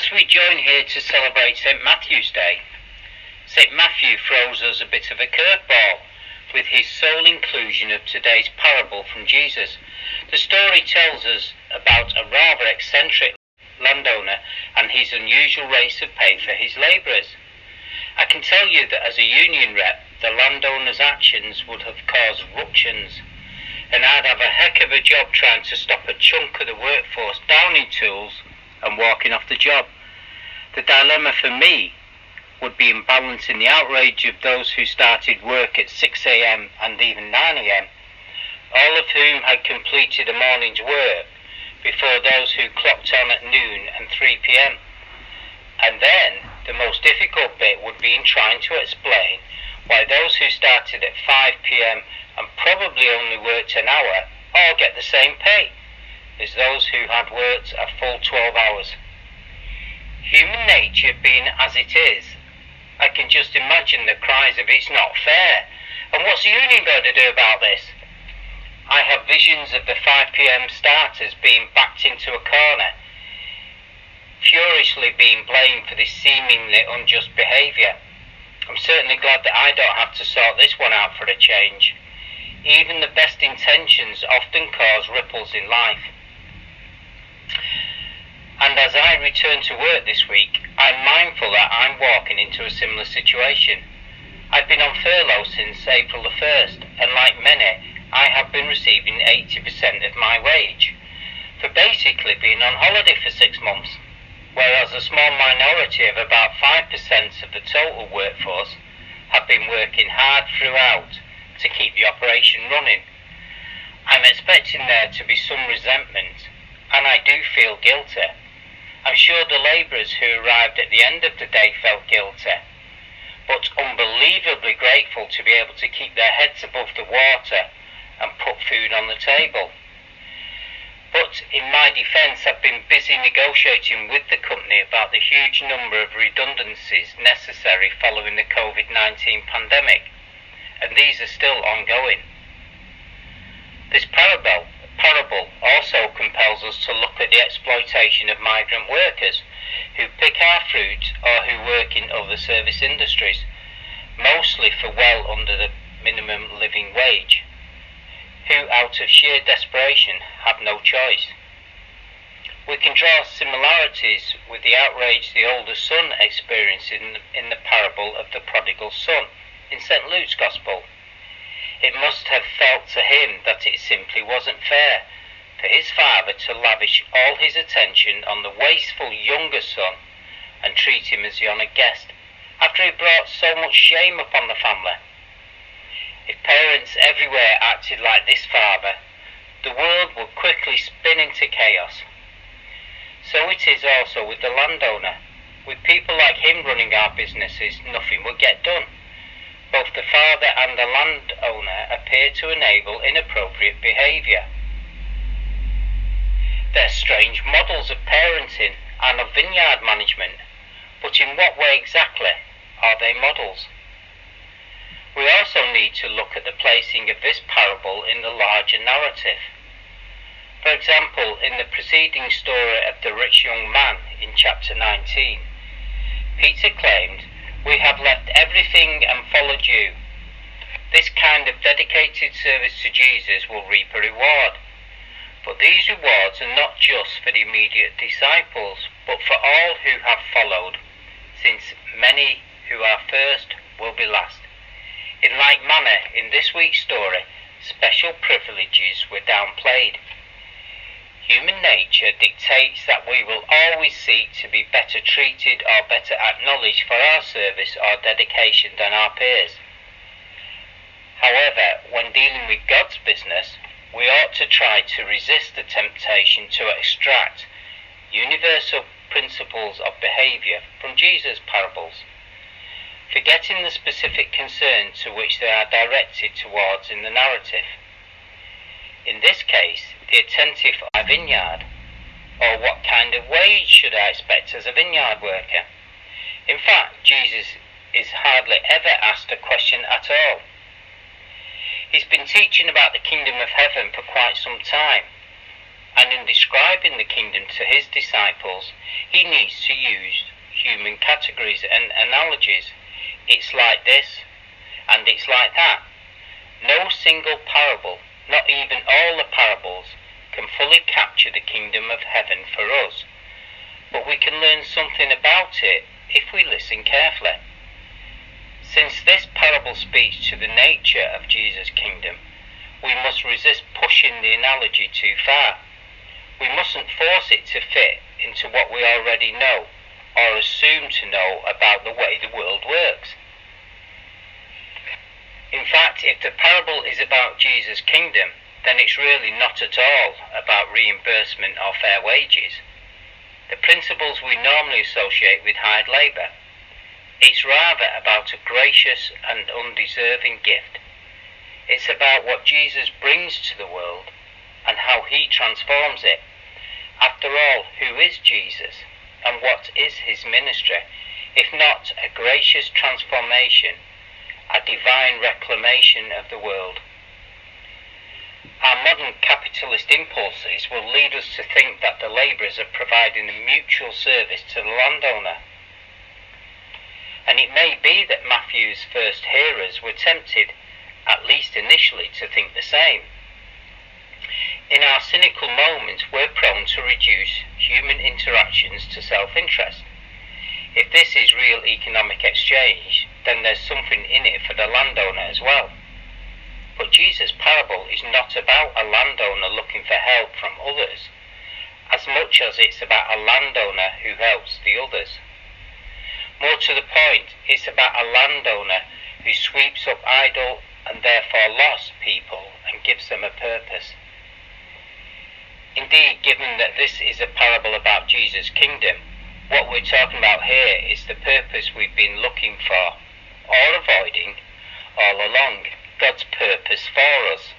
As we join here to celebrate St. Matthew's Day, St. Matthew throws us a bit of a curveball with his sole inclusion of today's parable from Jesus. The story tells us about a rather eccentric landowner and his unusual rates of pay for his labourers. I can tell you that as a union rep, the landowner's actions would have caused ructions, and I'd have a heck of a job trying to stop a chunk of the workforce downing tools and walking off the job. The dilemma for me would be in balancing the outrage of those who started work at 6 a.m. and even 9 a.m., all of whom had completed a morning's work, before those who clocked on at noon and 3 p.m. And then the most difficult bit would be in trying to explain why those who started at 5 p.m. and probably only worked an hour all get the same pay as those who had worked a full 12 hours. Human nature being as it is, I can just imagine the cries of "it's not fair," and what's the union going to do about this? I have visions of the 5 p.m. starters being backed into a corner, furiously being blamed for this seemingly unjust behaviour. I'm certainly glad that I don't have to sort this one out for a change. Even the best intentions often cause ripples in life. And as I return to work this week, I'm mindful that I'm walking into a similar situation. I've been on furlough since April the 1st, and like many, I have been receiving 80% of my wage for basically being on holiday for 6 months, whereas a small minority of about 5% of the total workforce have been working hard throughout to keep the operation running. I'm expecting there to be some resentment, and I do feel guilty. I'm sure the labourers who arrived at the end of the day felt guilty, but unbelievably grateful to be able to keep their heads above the water and put food on the table. But in my defence, I've been busy negotiating with the company about the huge number of redundancies necessary following the COVID-19 pandemic, and these are still ongoing. This parable also compels us to look at the exploitation of migrant workers who pick our fruit or who work in other service industries, mostly for well under the minimum living wage, who out of sheer desperation have no choice. We can draw similarities with the outrage the older son experienced in the parable of the prodigal son in St. Luke's Gospel. It must have felt to him that it simply wasn't fair for his father to lavish all his attention on the wasteful younger son and treat him as the honoured guest, after he brought so much shame upon the family. If parents everywhere acted like this father, the world would quickly spin into chaos. So it is also with the landowner. With people like him running our businesses, nothing would get done. Both the father and the landowner appear to enable inappropriate behaviour. They're strange models of parenting and of vineyard management, but in what way exactly are they models? We also need to look at the placing of this parable in the larger narrative. For example, in the preceding story of the rich young man in chapter 19, Peter claimed, "We have left everything and followed you." This kind of dedicated service to Jesus will reap a reward. But these rewards are not just for the immediate disciples, but for all who have followed, since many who are first will be last. In like manner, in this week's story, special privileges were downplayed. Human nature dictates that we will always seek to be better treated or better acknowledged for our service or dedication than our peers. However, when dealing with God's business, we ought to try to resist the temptation to extract universal principles of behaviour from Jesus' parables, forgetting the specific concern to which they are directed towards in the narrative. In this case, the attentive of a vineyard, or what kind of wage should I expect as a vineyard worker? In fact, Jesus is hardly ever asked a question at all. He's been teaching about the kingdom of heaven for quite some time, and in describing the kingdom to his disciples, He needs to use human categories and analogies. It's like this, and it's like that. No single parable, not even all the parables, can fully capture the kingdom of heaven for us. But we can learn something about it if we listen carefully. Since this parable speaks to the nature of Jesus' kingdom, we must resist pushing the analogy too far. We mustn't force it to fit into what we already know or assume to know about the way the world works. In fact, if the parable is about Jesus' kingdom, then it's really not at all about reimbursement or fair wages. The principles we normally associate with hired labour. It's rather about a gracious and undeserving gift. It's about what Jesus brings to the world and how he transforms it. After all, who is Jesus and what is his ministry, if not a gracious transformation, a divine reclamation of the world? Our modern capitalist impulses will lead us to think that the labourers are providing a mutual service to the landowner. And it may be that Matthew's first hearers were tempted, at least initially, to think the same. In our cynical moments, we're prone to reduce human interactions to self-interest. If this is real economic exchange, then there's something in it for the landowner as well. But Jesus' parable is not about a landowner looking for help from others, as much as it's about a landowner who helps the others. More to the point, it's about a landowner who sweeps up idle and therefore lost people and gives them a purpose. Indeed, given that this is a parable about Jesus' kingdom, what we're talking about here is the purpose we've been looking for, or avoiding, all along, God's purpose for us.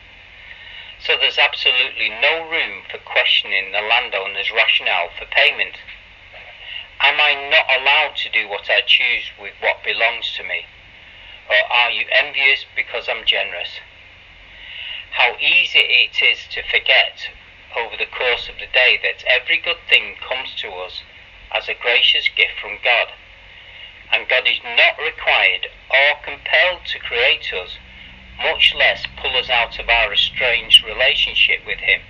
So there's absolutely no room for questioning the landowner's rationale for payment. Am I not allowed to do what I choose with what belongs to me? Or are you envious because I'm generous? How easy it is to forget over the course of the day that every good thing comes to us as a gracious gift from God, and God is not required or compelled to create us, much less pull us out of our estranged relationship with him.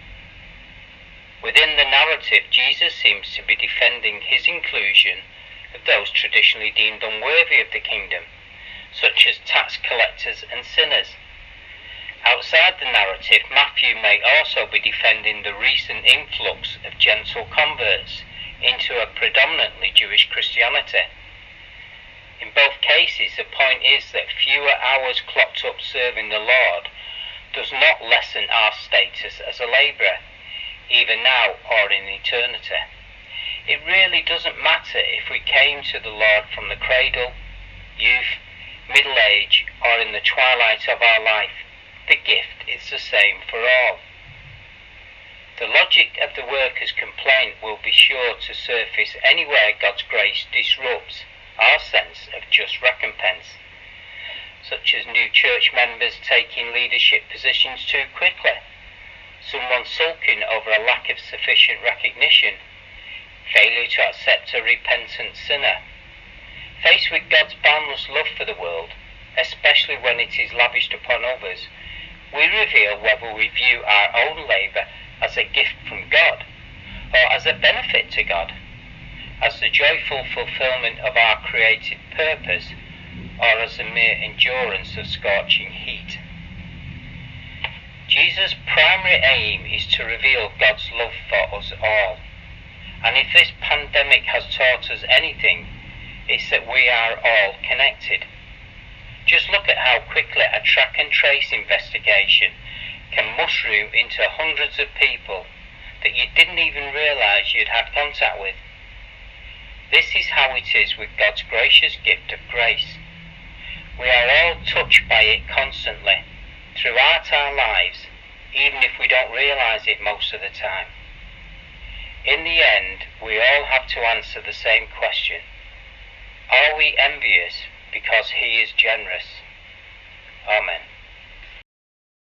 Within the narrative, Jesus seems to be defending his inclusion of those traditionally deemed unworthy of the kingdom, such as tax collectors and sinners. Outside the narrative, Matthew may also be defending the recent influx of gentle converts into a predominantly Jewish Christianity. In both cases, the point is that fewer hours clocked up serving the Lord does not lessen our status as a labourer, either now or in eternity. It really doesn't matter if we came to the Lord from the cradle, youth, middle age, or in the twilight of our life. The gift is the same for all. The logic of the worker's complaint will be sure to surface anywhere God's grace disrupts our sense of just recompense, such as new church members taking leadership positions too quickly, someone sulking over a lack of sufficient recognition, failure to accept a repentant sinner. Faced with God's boundless love for the world, especially when it is lavished upon others, we reveal whether we view our own labour as a gift from God, or as a benefit to God, as the joyful fulfilment of our created purpose, or as a mere endurance of scorching heat. Jesus' primary aim is to reveal God's love for us all, and if this pandemic has taught us anything, it's that we are all connected. Just look at how quickly a track and trace investigation can mushroom into hundreds of people that you didn't even realise you'd had contact with. This is how it is with God's gracious gift of grace. We are all touched by it constantly, throughout our lives, even if we don't realise it most of the time. In the end, we all have to answer the same question. Are we envious because he is generous? Amen.